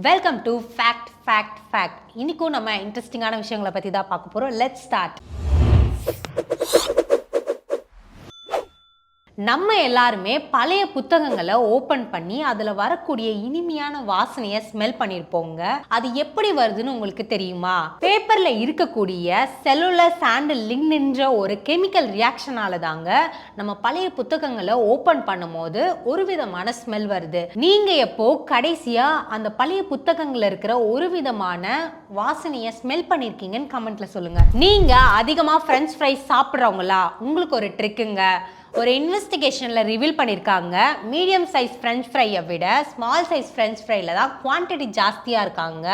Welcome to fact. இன்னைக்கும் நம்ம இன்ட்ரெஸ்டிங்கான விஷயங்களை பற்றி தான் பார்க்க போகிறோம். Let's start. நம்ம எல்லாருமே பழைய புத்தகங்களை ஓப்பன் பண்ணி அதில் வரக்கூடிய இனிமையான வாசனையை ஸ்மெல் பண்ணியிருப்போங்க. அது எப்படி வருதுன்னு உங்களுக்கு தெரியுமா? பேப்பரில் இருக்கக்கூடிய செல்லுலர் சாண்டில் லிக்னின்ற ஒரு கெமிக்கல் ரியாக்ஷனால தாங்க நம்ம பழைய புத்தகங்களை ஓப்பன் பண்ணும் போது ஒரு விதமான ஸ்மெல் வருது. நீங்க எப்போ கடைசியா அந்த பழைய புத்தகங்கள்ல இருக்கிற ஒரு விதமான வாசனையை ஸ்மெல் பண்ணிருக்கீங்கன்னு கமெண்ட்ல சொல்லுங்க. நீங்க அதிகமா ஃப்ரெஞ்ச் ஃப்ரைஸ் சாப்பிட்றவங்களா? உங்களுக்கு ஒரு ட்ரிக்குங்க. ஒரு இன்வெஸ்டிகேஷனில் ரிவீல் பண்ணியிருக்காங்க, மீடியம் சைஸ் ஃப்ரெஞ்ச் ஃப்ரையை விட ஸ்மால் சைஸ் ஃப்ரெஞ்ச் ஃப்ரையில் தான் குவான்டிட்டி ஜாஸ்தியாக இருக்காங்க.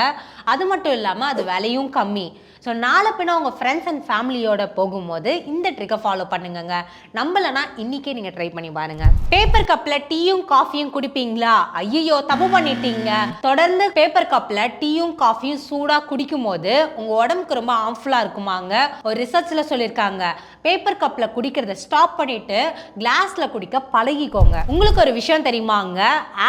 அது மட்டும் இல்லாமல் அது விலையும் கம்மி. ஸோ நாளை பின்ன உங்கள் ஃப்ரெண்ட்ஸ் அண்ட் ஃபேமிலியோட போகும்போது இந்த ட்ரிக்கை ஃபாலோ பண்ணுங்க. நம்பலைன்னா இன்றைக்கே நீங்கள் ட்ரை பண்ணி பாருங்கள். பேப்பர் கப்பில் டீயும் காஃபியும் குடிப்பீங்களா? ஐயோ தப்பு பண்ணிட்டீங்க. தொடர்ந்து பேப்பர் கப்பில் டீயும் காஃபியும் சூடாக குடிக்கும் போது உங்கள் உடம்புக்கு ரொம்ப ஹார்ம்ஃபுல்லாக இருக்குமாங்க. ஒரு ரிசர்ச்சில் சொல்லியிருக்காங்க, பேப்பர் கப்பில் குடிக்கிறத ஸ்டாப் பண்ணிட்டு கிளாஸில் குடிக்க பழகிக்கோங்க. உங்களுக்கு ஒரு விஷயம் தெரியுமாங்க,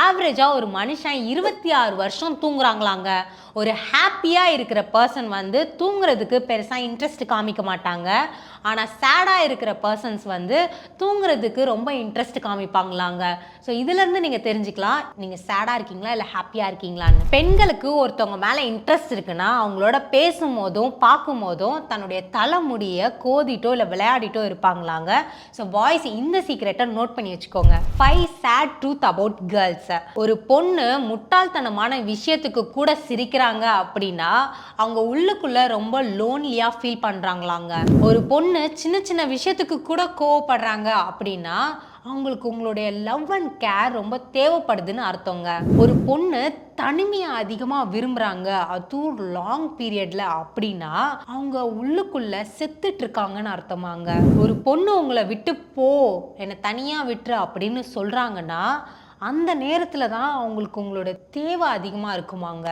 ஆவரேஜாக ஒரு மனுஷன் 26 வருஷம் தூங்குறாங்களாங்க. ஒரு ஹாப்பியாக இருக்கிற பர்சன் வந்து தூங்குறதுக்கு பெருசாக இன்ட்ரெஸ்ட் காமிக்க மாட்டாங்க. ஆனால் சேடாக இருக்கிற பர்சன்ஸ் வந்து தூங்குறதுக்கு ரொம்ப இன்ட்ரெஸ்ட் காமிப்பாங்களாங்க. ஸோ இதுலேருந்து நீங்கள் தெரிஞ்சுக்கலாம் நீங்கள் சேடாக இருக்கீங்களா இல்லை ஹாப்பியாக இருக்கீங்களான்னு. பெண்களுக்கு ஒருத்தவங்க மேலே இன்ட்ரெஸ்ட் இருக்குன்னா அவங்களோட பேசும்போதும் பார்க்கும் போதும் தன்னுடைய தலைமுடியை கோதிட்டோ இல்லை விளையாடிட்டோ இருப்பாங்களாங்க. ஸோ பாய்ஸ் இந்த சீக்ரெட்டை நோட் பண்ணி வச்சுக்கோங்க. 5 sad truth about girls. ஒரு பொண்ணு முட்டாள்தனமான விஷயத்துக்கு கூட சிரிக்கிறாங்க அப்படின்னா அவங்க உள்ளுக்குள்ள ரொம்ப லோன்லியா ஃபீல் பண்றாங்களாங்க. ஒரு பொண்ணு சின்ன சின்ன விஷயத்துக்கு கூட கோவப்படுறாங்க அப்படின்னா அவங்களுக்கு உங்களுடைய லவ் அண்ட் கேர் ரொம்ப தேவைப்படுதுன்னு அர்த்தங்க. ஒரு பொண்ணு தனிமையை அதிகமாக விரும்புகிறாங்க அதுவும் லாங் பீரியட்ல அப்படின்னா அவங்க உள்ளுக்குள்ள செத்துட்டு இருக்காங்கன்னு அர்த்தமாங்க. ஒரு பொண்ணு உங்களை விட்டு போ, என்னை தனியாக விட்டுரு அப்படின்னு சொல்கிறாங்கன்னா அந்த நேரத்தில் தான் அவங்களுக்கு உங்களோட தேவை அதிகமாக இருக்குமாங்க.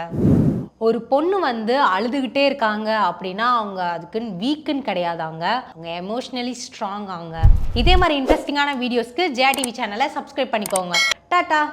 ஒரு பொண்ணு வந்து அழுதுகிட்டே இருக்காங்க அப்படின்னா அவங்க அதுக்குன்னு வீக்குன்னு கிடையாதாங்க, அவங்க எமோஷ்னலி ஸ்ட்ராங் ஆங்க. இதே மாதிரி இன்ட்ரெஸ்டிங்கான வீடியோஸ்க்கு ஜெயா டிவி சேனலை சப்ஸ்கிரைப் பண்ணிக்கோங்க. டாடா.